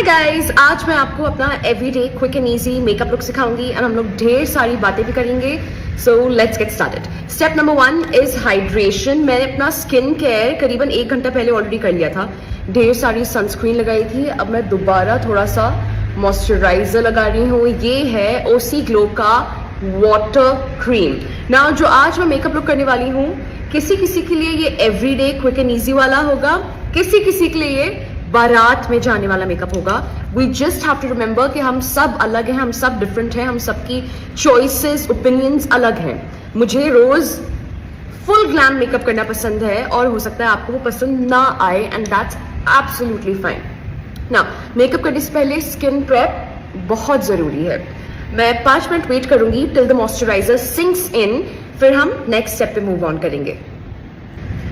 Hi guys, आज मैं आपको अपना everyday quick and easy makeup look सिखाऊंगी एंड हम लोग ढेर सारी बातें भी करेंगे. So let's get started. Step number 1 is hydration. मैंने अपना स्किन केयर करीबन 1 घंटा पहले ऑलरेडी कर लिया था. ढेर सारी सनस्क्रीन लगाई थी. अब मैं दोबारा थोड़ा सा मॉइस्चराइजर लगा रही हूँ. ये है ओसी ग्लो का वाटर क्रीम. ना जो आज मैं मेकअप लुक करने वाली हूँ, किसी किसी के लिए ये एवरीडे क्विक एंड इजी वाला होगा, किसी किसी के लिए ये बारात में जाने वाला मेकअप होगा. We just have to remember कि हम सब अलग हैं, हम सब डिफरेंट हैं, हम सबकी चॉइसेस ओपिनियंस अलग हैं. मुझे रोज फुल ग्लैम मेकअप करना पसंद है और हो सकता है आपको वो पसंद ना आए एंड दैट्स एब्सोल्युटली फाइन. ना मेकअप करने से पहले स्किन प्रेप बहुत जरूरी है. मैं 5 मिनट वेट करूंगी टिल द मॉइस्चराइजर सिंक्स इन, फिर हम नेक्स्ट स्टेप पे मूव ऑन करेंगे.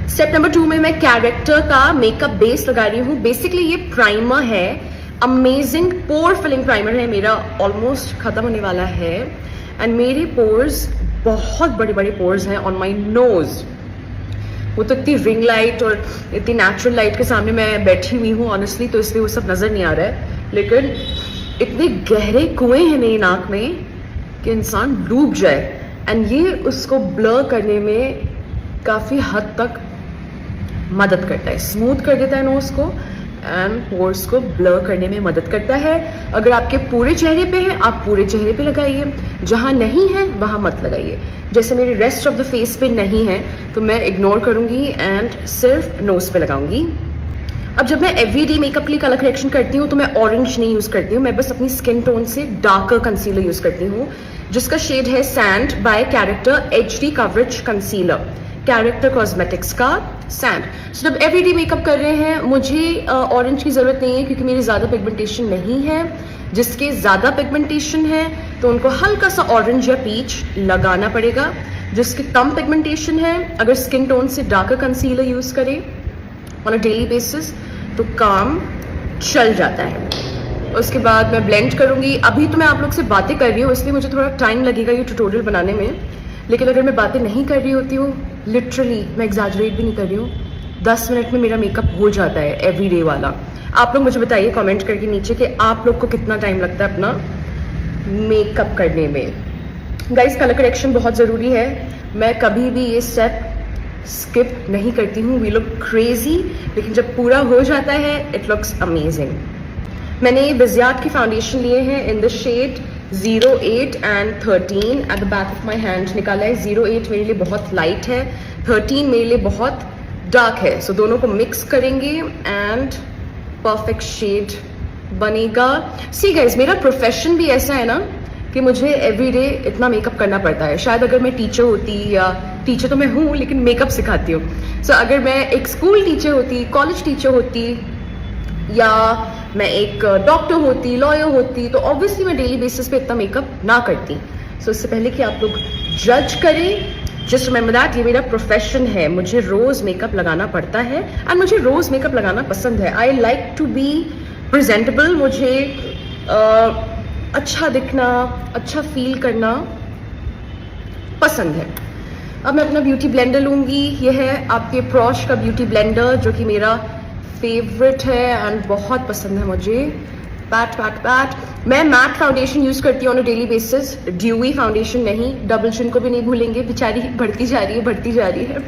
स्टेप नंबर 2 में मैं कैरेक्टर का मेकअप बेस लगा रही हूँ. बेसिकली ये प्राइमर है, अमेजिंग पोर फिलिंग प्राइमर है. मेरा ऑलमोस्ट खत्म होने वाला है एंड मेरे पोर्स बहुत बड़े बड़े पोर्स हैं ऑन माई नोज. वो तो इतनी रिंग लाइट और इतनी नेचुरल लाइट के सामने मैं बैठी हुई हूँ ऑनेस्टली, तो इसलिए वो सब नजर नहीं आ रहा है. लेकिन इतने गहरे कुएं हैं मेरी नाक में कि इंसान डूब जाए एंड ये उसको ब्लर करने में काफी हद तक मदद करता है. स्मूथ कर देता है नोज को एंड पोर्स को ब्लर करने में मदद करता है. अगर आपके पूरे चेहरे पे है, आप पूरे चेहरे पे लगाइए. जहां नहीं है वहां मत लगाइए. जैसे मेरे रेस्ट ऑफ द फेस पे नहीं है तो मैं इग्नोर करूंगी एंड सिर्फ नोज पे लगाऊंगी. अब जब मैं एवरीडे मेकअप के लिए कलर करेक्शन करती हूँ तो मैं ऑरेंज नहीं यूज करती हूँ. मैं बस अपनी स्किन टोन से डार्कर कंसीलर यूज करती हूँ जिसका शेड है sand by character HD coverage concealer. Character cosmetics का सैंड. सो जब एवरीडे मेकअप कर रहे हैं मुझे ऑरेंज की जरूरत नहीं है क्योंकि मेरी ज्यादा पिगमेंटेशन नहीं है. जिसके ज्यादा पिगमेंटेशन है तो उनको हल्का सा ऑरेंज या पीच लगाना पड़ेगा. जिसके कम पिगमेंटेशन है, अगर स्किन टोन से डार्कर कंसीलर यूज करें ऑन अ डेली बेसिस तो काम चल जाता है. उसके बाद मैं ब्लेंड करूंगी. अभी तो मैं आप लोग से बातें कर रही हूँ इसलिए मुझे थोड़ा टाइम लगेगा ये ट्यूटोरियल बनाने में. लेकिन अगर मैं बातें नहीं कर रही होती हूँ, लिटरली मैं एग्जैजरेट भी नहीं कर रही हूँ, 10 मिनट में मेरा मेकअप हो जाता है एवरीडे वाला. आप लोग मुझे बताइए कमेंट करके नीचे कि आप लोग को कितना टाइम लगता है अपना मेकअप करने में. गाइस, कलर करेक्शन बहुत ज़रूरी है. मैं कभी भी ये स्टेप स्किप नहीं करती हूँ. वी लुक क्रेजी, लेकिन जब पूरा हो जाता है इट लुक्स अमेजिंग. मैंने विज़यार्ड की फाउंडेशन लिए हैं in the shade 08 and 13 at the back of my hand. निकाला है 08 मेरे लिए बहुत लाइट है, 13 मेरे लिए बहुत डार्क है. सो दोनों को मिक्स करेंगे एंड परफेक्ट शेड बनेगा. सी गाइस, मेरा प्रोफेशन भी ऐसा है ना कि मुझे एवरीडे इतना मेकअप करना पड़ता है. शायद अगर मैं टीचर होती, या टीचर तो मैं हूँ लेकिन मेकअप सिखाती हूँ, सो अगर मैं एक स्कूल टीचर होती, कॉलेज टीचर होती, या मैं एक डॉक्टर होती, लॉयर होती, तो ऑब्वियसली मैं डेली बेसिस पे इतना मेकअप ना करती. सो इससे पहले कि आप लोग जज करें, जस्ट रिमेंबर दैट ये मेरा प्रोफेशन है. मुझे रोज मेकअप लगाना पड़ता है एंड मुझे रोज मेकअप लगाना पसंद है. I like to be presentable. मुझे अच्छा दिखना, अच्छा फील करना पसंद है. अब मैं अपना ब्यूटी ब्लेंडर लूंगी. यह है आपके प्रॉश का ब्यूटी ब्लेंडर जो कि मेरा फेवरेट है एंड बहुत पसंद है मुझे. Pat pat pat. मैं मैट फाउंडेशन यूज करती हूँ on a daily basis, dewy foundation नहीं. डबल चिन को भी नहीं भूलेंगे, बेचारी बढ़ती जा रही है.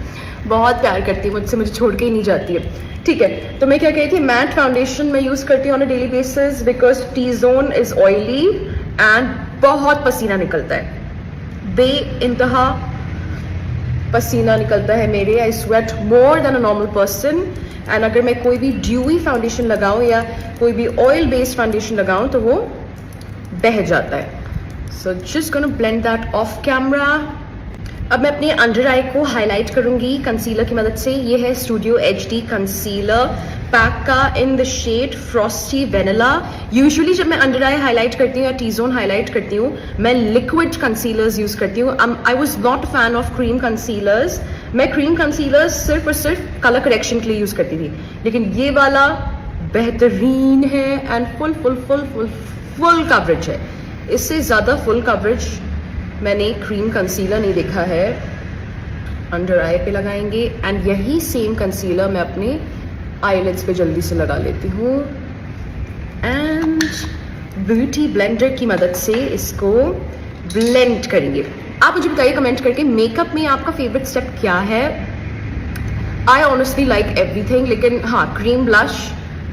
बहुत प्यार करती है मुझसे, मुझे छोड़ के ही नहीं जाती है. ठीक है, तो मैं क्या कही थी, मैट फाउंडेशन मैं यूज करती हूँ on a daily basis because T-zone is oily and बहुत पसीना निकलता है, बे इंतहा पसीना निकलता है मेरे. I sweat more than a normal person and अगर मैं कोई भी ड्यूई फाउंडेशन लगाऊं या कोई भी ऑयल बेस्ड फाउंडेशन लगाऊं तो वो बह जाता है. So just gonna blend that of camera. अब मैं अपने अंडर आई को हाईलाइट करूंगी कंसीलर की मदद से. ये है स्टूडियो HD कंसीलर पैक का in the shade frosty vanilla. Usually जब मैं अंडर आई हाईलाइट करती हूँ या T-zone हाईलाइट करती हूँ, मैं लिक्विड कंसीलर्स यूज करती हूँ. I was not fan of cream concealers. मैं क्रीम कंसीलर्स सिर्फ और सिर्फ कलर करेक्शन के लिए यूज करती थी, लेकिन ये वाला बेहतरीन है and full full full full full coverage है. इससे ज्यादा फुल कवरेज मैंने क्रीम कंसीलर नहीं देखा है. अंडर आई पे लगाएंगे एंड यही सेम कंसीलर मैं अपने आईलिड्स पे जल्दी से लगा लेती हूँ एंड ब्यूटी ब्लेंडर की मदद से इसको ब्लेंड करेंगे। आप मुझे बताइए कमेंट करके मेकअप में आपका फेवरेट स्टेप क्या है। आई ऑनेस्टली लाइक एवरीथिंग, लेकिन हाँ क्रीम ब्लश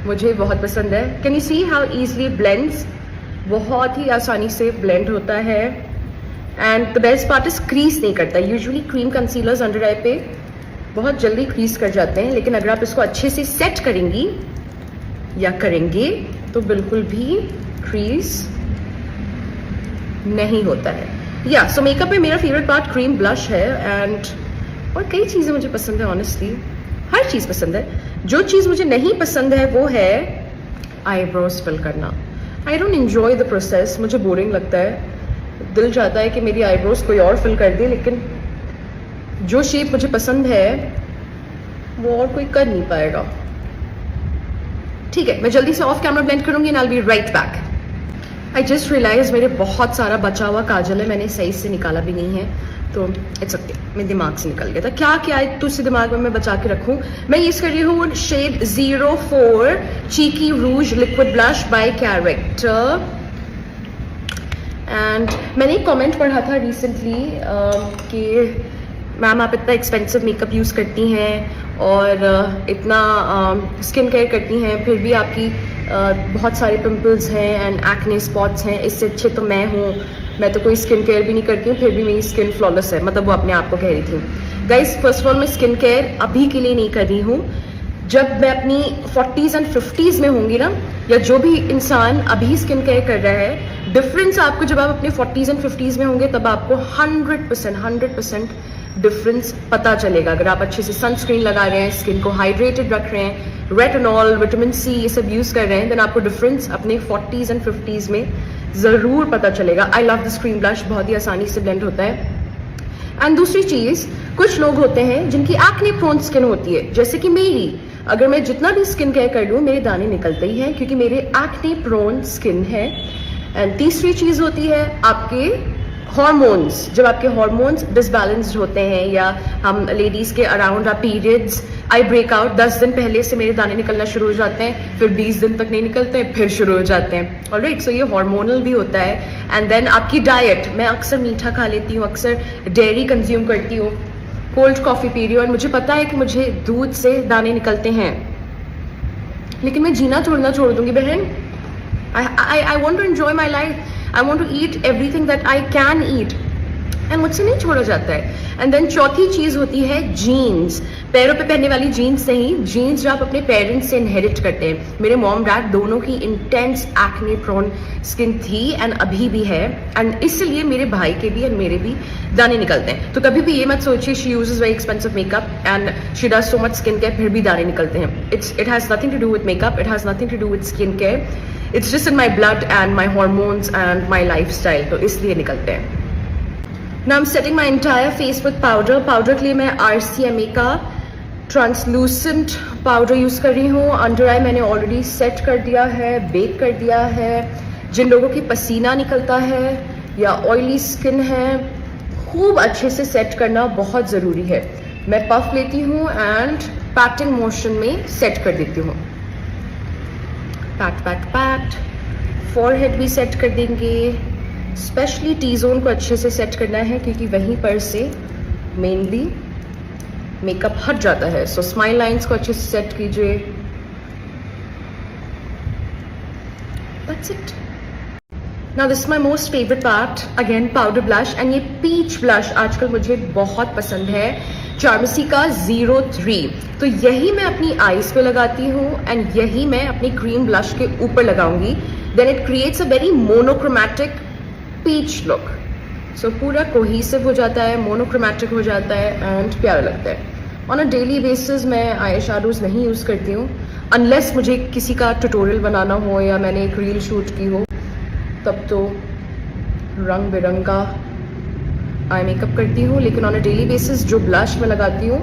मुझे बहुत पसंद है। Can you see how easily blends, बहुत ही आसानी से ब्लेंड होता है। And the best part is crease नहीं करता। यूजुअली क्रीम कंसीलर्स अंडर आई पे बहुत जल्दी क्रीज कर जाते हैं, लेकिन अगर आप इसको अच्छे से सेट करेंगी या करेंगे तो बिल्कुल भी क्रीज नहीं होता है। या सो मेकअप में मेरा फेवरेट पार्ट क्रीम ब्लश है। एंड और कई चीज़ें मुझे पसंद है, ऑनेस्टली हर चीज़ पसंद है। जो चीज़ मुझे नहीं पसंद है वो है आईब्रोज फिल करना। I don't enjoy the process, मुझे बोरिंग लगता है। दिल चाहता है कि मेरी आईब्रोज कोई और फिल कर दे, लेकिन जो शेप मुझे पसंद है वो और कोई कर नहीं पाएगा। ठीक है, मैं जल्दी से ऑफ कैमरा ब्लेंड करूंगी and I will be right back. I just realize मेरे बहुत सारा बचा हुआ काजल है, मैंने सही से निकाला भी नहीं है, तो इट्स ओके, मेरे दिमाग से निकल गया था। क्या क्या है तो उसी दिमाग में मैं बचा के रखूं। मैं यूज कर रही हूँ shade 04 cheeky rouge liquid blush by character. And मैंने एक कमेंट पढ़ा था रिसेंटली कि मैम आप इतना एक्सपेंसिव मेकअप यूज़ करती हैं और इतना स्किन केयर करती हैं, फिर भी आपकी बहुत सारे पिंपल्स हैं एंड एक्ने स्पॉट्स हैं, इससे अच्छे तो मैं हूँ, मैं तो कोई स्किन केयर भी नहीं करती हूँ फिर भी मेरी स्किन फ्लॉलेस है। मतलब वो अपने आप को कह रही थी। गाइस फर्स्ट ऑफ ऑल मैं स्किन केयर अभी के लिए नहीं कर रही हूँ। जब मैं अपनी 40s एंड 50s में होंगी ना, या जो भी इंसान अभी स्किन केयर कर रहा है, डिफरेंस आपको जब आप अपने 40s एंड 50s में होंगे तब आपको 100% डिफरेंस पता चलेगा। अगर आप अच्छे से सनस्क्रीन लगा रहे हैं, स्किन को हाइड्रेटेड रख रहे हैं, रेटिनॉल, विटामिन सी ये सब यूज कर रहे हैं, देन आपको डिफरेंस अपने 40s एंड 50s में जरूर पता चलेगा। I love this cream blush, बहुत ही आसानी से ब्लेंड होता है। एंड दूसरी चीज, कुछ लोग होते हैं जिनकी एक्ने प्रोन स्किन होती है, जैसे कि मेरी। अगर मैं जितना भी स्किन केयर कर लूँ मेरे दाने निकलते ही हैं क्योंकि मेरे एक्ने प्रोन स्किन है। एंड तीसरी चीज होती है आपके हॉर्मोन्स। जब आपके हॉर्मोन्स डिसबैलेंस्ड होते हैं, या हम लेडीज के around a periods, I break out, 10 दिन पहले से मेरे दाने निकलना शुरू हो जाते हैं, फिर 20 दिन तक नहीं निकलते हैं, फिर शुरू हो जाते हैं। ऑलराइट, सो ये हार्मोनल भी होता है। एंड देन आपकी डाइट, मैं अक्सर मीठा खा लेती हूँ, अक्सर डेयरी कंज्यूम करती हूँ, कोल्ड कॉफी पी रही हूँ, और मुझे पता है कि मुझे दूध से दाने निकलते हैं, लेकिन मैं जीना छोड़ना छोड़ दूंगी बहन। I want to enjoy my life. I want to eat everything that I can eat. And मुझसे नहीं छोड़ा जाता है। एंड देन चौथी चीज होती है जीन्स। पैरों पे पहनने वाली जीन्स नहीं, जीन्स जो आप अपने पेरेंट्स से इनहेरिट करते हैं। मेरे मॉम डैड दोनों की इंटेंस एक्ने प्रोन स्किन थी एंड अभी भी है, एंड इसलिए मेरे भाई के भी एंड मेरे भी दाने निकलते हैं। तो कभी भी ये मत सोचिए she uses very expensive makeup and she does so much skin care फिर भी दाने निकलते हैं। It has nothing to do with makeup, it has nothing to do with skin care, it's just in my blood and my hormones and my lifestyle, तो इसलिए निकलते हैं। Now I'm setting my entire face with powder. Powder के लिए मैं RCMA का translucent powder use कर रही हूँ। अंडर आई मैंने ऑलरेडी सेट कर दिया है, बेक कर दिया है। जिन लोगों की पसीना निकलता है या ऑयली स्किन है, खूब अच्छे से सेट करना बहुत ज़रूरी है। मैं पफ लेती हूँ एंड पैटिंग मोशन में सेट कर देती हूँ। पैट पैट पैट, फॉरहेड भी सेट कर देंगे। स्पेशली टी जोन को अच्छे से सेट करना है क्योंकि वहीं पर से मेनली मेकअप हट जाता है। सो स्माइल लाइंस को अच्छे से सेट कीजिए। That's it. Now this is my most favorite part, again powder blush, and ये पीच ब्लश आजकल मुझे बहुत पसंद है, चार्मसी का 03। तो यही मैं अपनी आईज पे लगाती हूँ एंड यही मैं अपनी क्रीम ब्लश के ऊपर लगाऊंगी। Then it creates a very monochromatic peach look. So पूरा कोहेसिव हो जाता है, मोनोक्रोमैटिक हो जाता है एंड प्यारा लगता है। ऑन अ डेली बेसिस मैं आई शैडोज नहीं यूज़ करती हूँ, अनलेस मुझे किसी का ट्यूटोरियल बनाना हो या मैंने एक रील शूट की हो, तब तो रंग बिरंगा आई मेकअप करती हूँ। लेकिन ऑन अ डेली बेसिस जो ब्लश मैं लगाती हूँ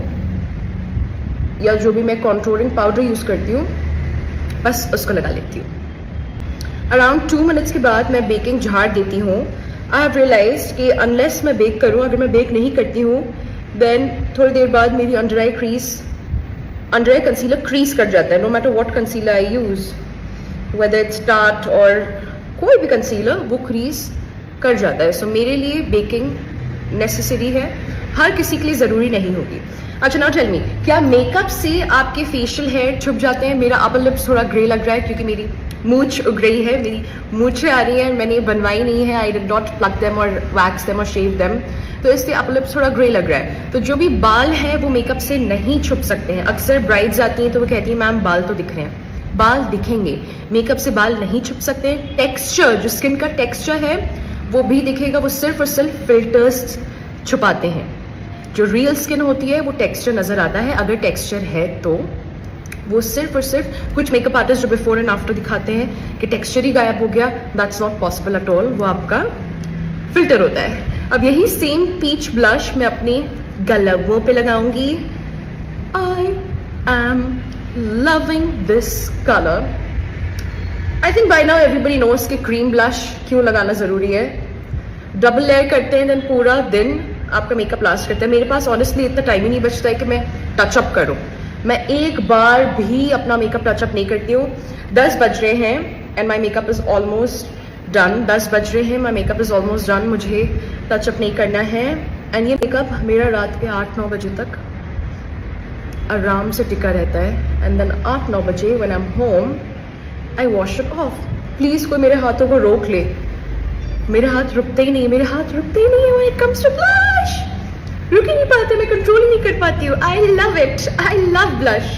या जो भी मैं कॉन्टूरिंग पाउडर यूज़ करती हूँ, बस उसको लगा लेती हूँ। अराउंड 2 मिनट्स के बाद मैं बेकिंग झाड़ देती हूँ। आई हैव रियलाइज कि अनलेस मैं बेक करूँ, अगर मैं बेक नहीं करती हूँ, देन थोड़ी देर बाद मेरी अंडर आई कंसीलर क्रीज कर जाता है। No matter what concealer I use, whether it's tarte और कोई भी कंसीलर वो क्रीज कर जाता है। सो मेरे लिए बेकिंग नेसेसरी है, हर किसी के लिए ज़रूरी नहीं होगी। अच्छा नाउ टेल मी, क्या मेकअप से आपके फेशियल हेयर छुप जाते हैं? मेरा अपर लिप्स थोड़ा ग्रे लग रहा है क्योंकि मेरी मूंछ उग रही है, मेरी मूंछें आ रही हैं, मैंने बनवाई नहीं है, I did not plug them और वैक्स देम और शेव देम, तो इसलिए अपर लिप्स थोड़ा ग्रे लग रहा है। तो जो भी बाल हैं वो मेकअप से नहीं छुप सकते हैं। अक्सर ब्राइड्स आती हैं तो वो कहती हैं मैम बाल तो दिख रहे हैं, बाल दिखेंगे, मेकअप से बाल नहीं छुप सकते। टेक्सचर, जो स्किन का टेक्सचर है वो भी दिखेगा, वो सिर्फ और सिर्फ फिल्टर्स छुपाते हैं। जो रियल स्किन होती है वो टेक्सचर नजर आता है, अगर टेक्सचर है तो। वो सिर्फ और सिर्फ कुछ मेकअप आर्टिस्ट जो बिफोर एंड आफ्टर दिखाते हैं कि टेक्सचर ही गायब हो गया, that's not possible at all, वो आपका फिल्टर होता है। अब यही सेम पीच ब्लश मैं अपने गलवों पे लगाऊंगी। I am loving this colour. I think by now everybody knows कि क्रीम ब्लश क्यों लगाना जरूरी है। डबल लेयर करते हैं, देन पूरा दिन आपका मेकअप लास्ट करता है। मेरे पास ऑनेस्टली इतना टाइम ही नहीं बचता है कि मैं टचअप करूं। मैं एक बार भी अपना मेकअप टचअप नहीं करती हूँ। 10 बज रहे हैं and my makeup is almost done. 10 बज रहे हैं, my makeup is almost done, मुझे टचअप नहीं करना है। एंड ये मेकअप मेरा रात के 8-9 बजे तक आराम से टिका रहता है। एंड देन 8-9 बजे when I am home I wash it of. Please कोई मेरे हाथों को रोक ले, मेरे हाथ रुकते ही नहीं, मेरे हाथ रुकते ही नहीं है when it comes to blush. रुक ही नहीं पाते, मैं कंट्रोल ही नहीं कर पाती हूँ। I love it, I love blush.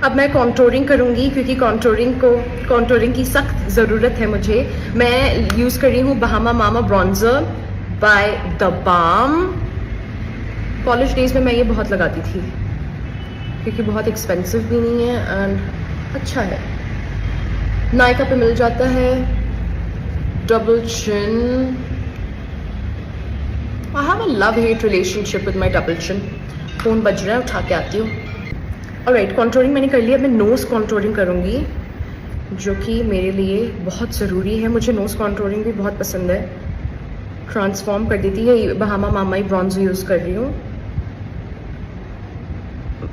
अब मैं कॉन्टोरिंग करूंगी क्योंकि कॉन्टोरिंग की सख्त ज़रूरत है मुझे। मैं यूज़ कर रही हूँ Bahama Mama bronzer by the Balm. College days में मैं ये बहुत लगाती थी क्योंकि बहुत एक्सपेंसिव भी नहीं है एंड अच्छा है, नायका पे मिल जाता है। Double chin, I have a love-hate relationship with my double chin. Phone बज रहा है, उठा के आती हूँ। ऑलराइट, कॉन्टोरिंग मैंने कर लिया। मैं नोज कॉन्टोरिंग करूँगी जो कि मेरे लिए बहुत ज़रूरी है। मुझे नोज कॉन्टोरिंग भी बहुत पसंद है, ट्रांसफॉर्म कर देती है। बहामा मामा ही ब्रॉन्जर यूज़ कर रही हूँ।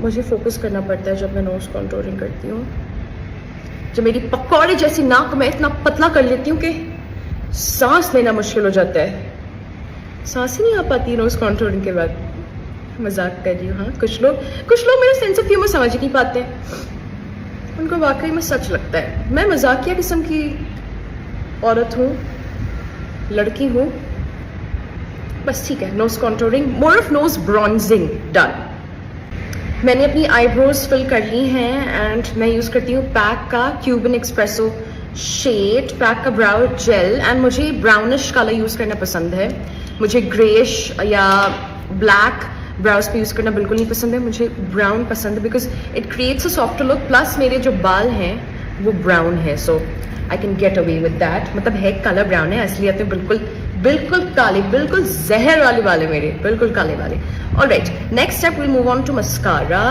मुझे फोकस करना पड़ता है जब मैं नोज कॉन्टोरिंग करती हूँ। जब मेरी पकौड़े जैसी नाक मैं इतना पतला कर लेती हूँ कि सांस लेना मुश्किल हो जाता है, सांस ही नहीं आ पाती नोज कॉन्टोरिंग के बाद। मजाक कर रही हूँ। हाँ, कुछ लोग मेरा सेंस ऑफ ह्यूमर समझ ही नहीं पाते, उनको वाकई में सच लगता है। मैं मजाकिया किस्म की औरत हूँ, लड़की हूँ, बस ठीक है। Nose contouring, more of nose bronzing done. मैंने अपनी आईब्रोज फिल कर ली हैं एंड मैं यूज़ करती हूँ पैक का क्यूबन एक्सप्रेसो शेड, पैक का ब्राउ जेल। एंड मुझे ब्राउनिश कलर यूज़ करना पसंद है। मुझे ग्रेइश या ब्लैक ब्राउज पे यूज़ करना बिल्कुल नहीं पसंद है, मुझे ब्राउन पसंद है because it creates a softer look. Plus मेरे जो बाल हैं वो ब्राउन है, so I can get away with that. मतलब है कलर ब्राउन है, इसलिए तो बिल्कुल काले, बिल्कुल जहर वाले वाले मेरे, बिल्कुल काले वाले। Alright, next step will move on to mascara.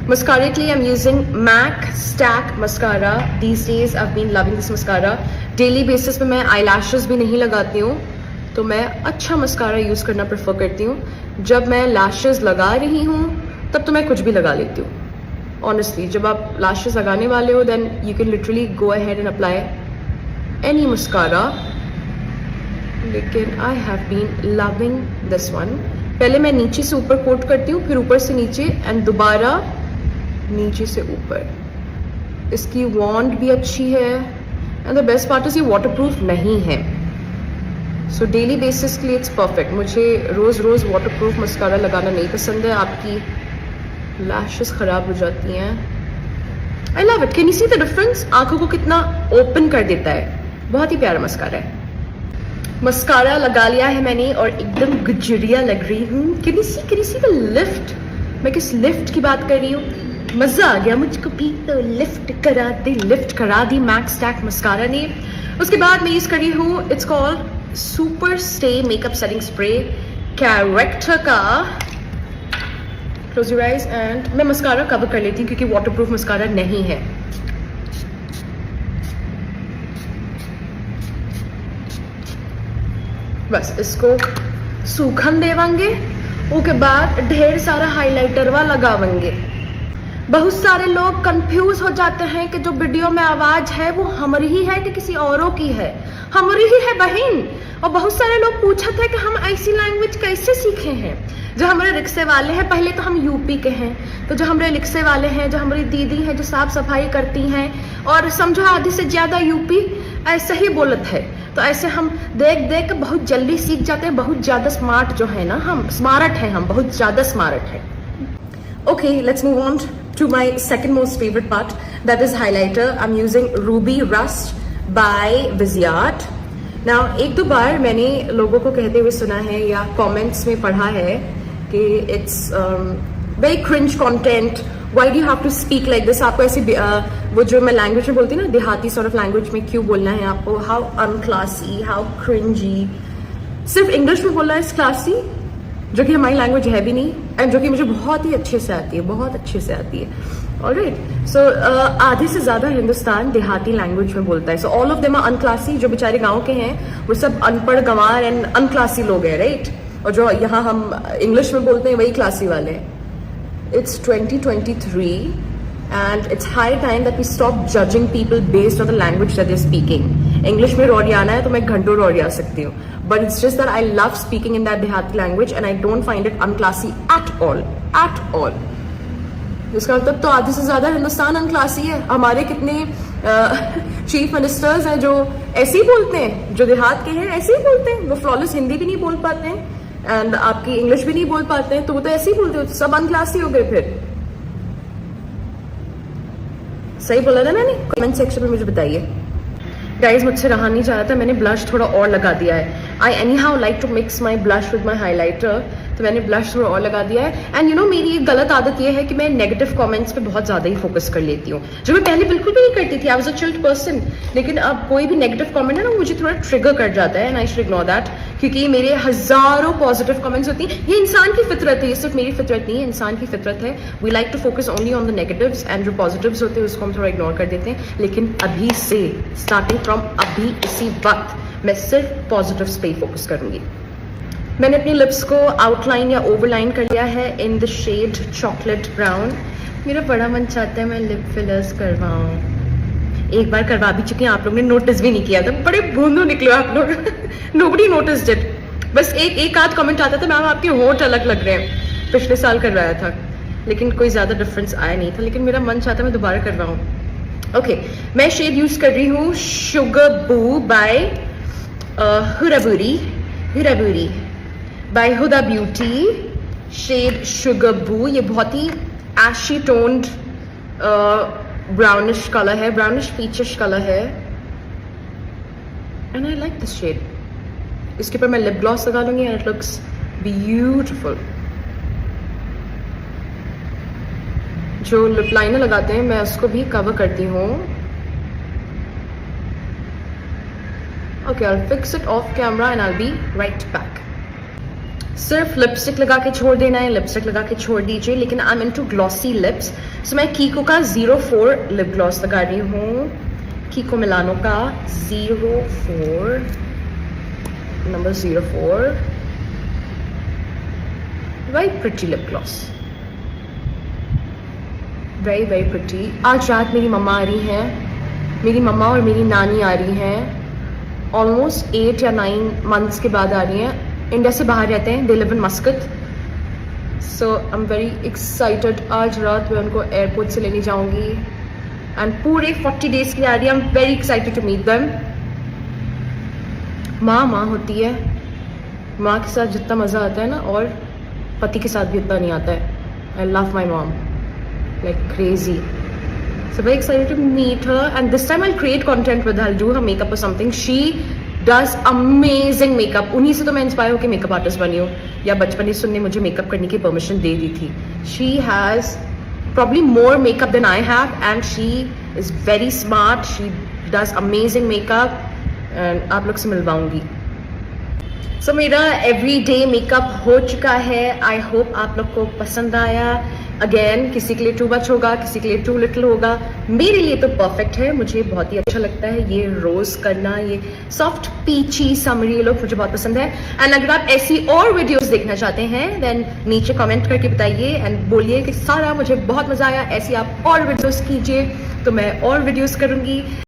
Mascara के लिए I am using MAC stack mascara. These days I have been loving this mascara. Daily basis पे मैं आई लैशेस भी नहीं लगाती हूँ, तो मैं अच्छा मस्कारा यूज़ करना प्रेफर करती हूँ। जब मैं लैशेस लगा रही हूँ तब तो मैं कुछ भी लगा लेती हूँ ऑनेस्टली। जब आप लैशेस लगाने वाले हो then you can literally go ahead and apply any mascara. लेकिन I have been loving this one. पहले मैं नीचे से ऊपर कोट करती हूँ, फिर ऊपर से नीचे एंड दोबारा नीचे से ऊपर। इसकी वॉन्ड भी अच्छी है and the best part is ये वाटरप्रूफ नहीं है, सो डेली बेसिस के लिए इट्स परफेक्ट। मुझे रोज़ वाटरप्रूफ मस्कारा लगाना नहीं पसंद है, आपकी लैशेस ख़राब हो जाती हैं। I love it. Can you see the difference? आंखों को कितना ओपन कर देता है, बहुत ही प्यारा मस्कारा है। मस्कारा लगा लिया है मैंने और एकदम गुजरिया लग रही हूँ। Can you see the lift? मैं किस लिफ्ट की बात कर रही हूँ? मज़ा आ गया मुझको भी तो लिफ्ट करा दी मैक स्टैक मस्कारा ने। उसके बाद मैं यूज़ कर रही हूँ, it's called super stay makeup setting spray character का। क्लोज योर आइज एंड मैं मस्कारा कवर कर लेती हूँ क्योंकि वाटरप्रूफ मस्कारा नहीं है। बस इसको सूखन देवांगे, उसके बाद ढेर सारा हाइलाइटर वा लगावेंगे। बहुत सारे लोग कंफ्यूज हो जाते हैं कि जो वीडियो में आवाज है वो हमारी ही है कि किसी औरों की है। हमारी ही है बहन। और बहुत सारे लोग पूछा था कि हम ऐसी लैंग्वेज कैसे सीखे हैं। जो हमारे रिक्शे वाले हैं, पहले तो हम यूपी के हैं, तो जो हमारे रिक्शे वाले हैं, जो हमारी दीदी हैं जो साफ सफाई करती हैं, और समझो आधी से ज्यादा यूपी ऐसे ही बोलत है। तो ऐसे हम देख देख कर बहुत जल्दी सीख जाते हैं। बहुत ज्यादा स्मार्ट जो है ना, हम स्मार्ट हैं, हम बहुत ज्यादा स्मार्ट है। Okay, let's move on to my second most favorite part, that is highlighter. I'm using Ruby Rust by Vizyard. Now, एक दो बार मैंने लोगों को कहते हुए सुना है या comments में पढ़ा है कि it's very cringe content. Why do you have to speak like this? आपको ऐसी वो जो मैं language में बोलती हूँ ना, देहाती sort of language में क्यों बोलना है आपको? How unclassy, how cringy. सिर्फ इंग्लिश में बोलना है इस क्लासी, जो कि हमारी लैंग्वेज है भी नहीं, एंड जो कि मुझे बहुत ही अच्छे से आती है, बहुत अच्छे से आती है। ऑलराइट, सो आधे से ज्यादा हिंदुस्तान देहाती लैंग्वेज में बोलता है। So all of them are unclassy. जो बेचारे गांव के हैं वो सब अनपढ़ गंवार एंड अनक्लासी लोग हैं, राइट? और जो यहाँ हम इंग्लिश में बोलते हैं वही क्लासी वाले हैं। It's 2023 and it's high time that we stop judging people based on the language that they're speaking. English में रोरियाना है तो मैं घंटों रोरिया सकती हूँ, but it's just that I love speaking in that Dehati language and I don't find it unclassy at all, at all. इसका मतलब तो आधे से ज्यादा हिंदुस्तान अनक्लासी है। हमारे कितने चीफ मिनिस्टर्स हैं जो ऐसे ही बोलते हैं, जो देहात के हैं ऐसे ही बोलते हैं। वो फ्लॉलेस हिंदी भी नहीं बोल पाते हैं एंड आपकी इंग्लिश भी नहीं बोल पाते हैं, तो वो तो ऐसे ही बोलते हैं, सब अनक्लासी हो गए। फिर सही बोला था मैंने? कमेंट सेक्शन में मुझे बताइए। गाइज, मुझसे रहा नहीं जा रहा था, मैंने ब्लश थोड़ा और लगा दिया है। I anyhow like to mix my blush with my highlighter, तो मैंने ब्लश थोड़ा और लगा दिया है। एंड यू नो, मेरी एक गलत आदत ये है कि मैं नेगेटिव कमेंट्स पे बहुत ज्यादा ही फोकस कर लेती हूँ, जो मैं पहले बिल्कुल भी नहीं करती थी। I was a chilled person, लेकिन अब कोई भी नेगेटिव कमेंट है ना, मुझे थोड़ा ट्रिगर कर जाता है and I should ignore that, क्योंकि मेरे हजारों पॉजिटिव कमेंट्स होती हैं। ये इंसान की फितरत है, ये सिर्फ मेरी फितरत नहीं है, इंसान की फितरत है। We like to focus only on the negatives and जो पॉजिटिव्स होते हैं उसको हम थोड़ा इग्नोर कर देते हैं। लेकिन अभी से, स्टार्टिंग फ्रॉम अभी, इसी वक्त मैं सिर्फ पॉजिटिव्स पे ही फोकस करूंगी। मैंने अपनी लिप्स को आउटलाइन या ओवरलाइन कर लिया है in the shade chocolate brown. मेरा बड़ा मन चाहता है मैं लिप फिलर्स करवाऊं। एक बार करवा भी चुकी हैं, आप लोगों ने नोटिस भी नहीं किया था, बड़े बूंदू निकले आप लोग। Nobody noticed it. बस एक आध कमेंट आता था, मैम आपके होंठ अलग लग रहे हैं। पिछले साल करवाया था लेकिन कोई ज्यादा डिफरेंस आया नहीं था, लेकिन मेरा मन चाहता मैं दोबारा करवाऊं। ओके, मैं शेड यूज कर रही हूँ शुगर बू बाय हुराबूरी by Huda Beauty, shade sugar boo. ये बहुत ही एशी टोन्ड ब्राउनिश कलर है, ब्राउनिश पीचिश कलर है, and I like this shade. इसके ऊपर मैं लिप ग्लॉस लगा लूंगी एंड इट लुक्स ब्यूटिफुल। जो लिप लाइनर लगाते हैं मैं उसको भी कवर करती हूँ। Okay, I will fix it off camera and I will be right back. सिर्फ लिपस्टिक लगा के छोड़ देना है, लिपस्टिक लगा के छोड़ दीजिए। लेकिन I am into glossy lips, so मैं कीको का 04 लिप ग्लॉस लगा रही हूँ। कीको मिलानो का 04 number 04, very pretty lip gloss, very very pretty. आज रात मेरी मम्मा आ रही हैं, मेरी मम्मा और मेरी नानी आ रही हैं। ऑलमोस्ट 8 या 9 मंथ्स के बाद आ रही हैं। इंडिया से बाहर रहते हैं, they live in मस्कत। So I am very excited. आज रात मैं उनको एयरपोर्ट से लेने जाऊंगी एंड पूरे 40 डेज के लिए आ रही है। I am very excited to meet them. माँ होती है, माँ के साथ जितना मज़ा आता है ना, और पति के साथ भी उतना नहीं आता है। I love my mom like crazy, so very excited to meet her and this time I'll create content with her. I'll do her makeup or something. She does amazing makeup. उन्हीं से तो मैं इंस्पायर होकर makeup artist बनी हूँ, या बचपन से उन्होंने मुझे मेकअप करने की परमिशन दे दी थी। She has probably more makeup than I have and she is very smart. She does amazing makeup and आप लोग से मिलवाऊंगी। So मेरा एवरीडे मेकअप हो चुका है। आई होप आप लोग को पसंद आया। अगेन किसी के लिए टू मच होगा, किसी के लिए टू लिटिल होगा, मेरे लिए तो परफेक्ट है, मुझे बहुत ही अच्छा लगता है ये रोज करना, ये सॉफ्ट पीची समरी लुक मुझे बहुत पसंद है। एंड अगर आप ऐसी और वीडियोस देखना चाहते हैं देन नीचे कमेंट करके बताइए एंड बोलिए कि सारा मुझे बहुत मजा आया, ऐसी आप और वीडियोस कीजिए तो मैं और वीडियोस करूंगी।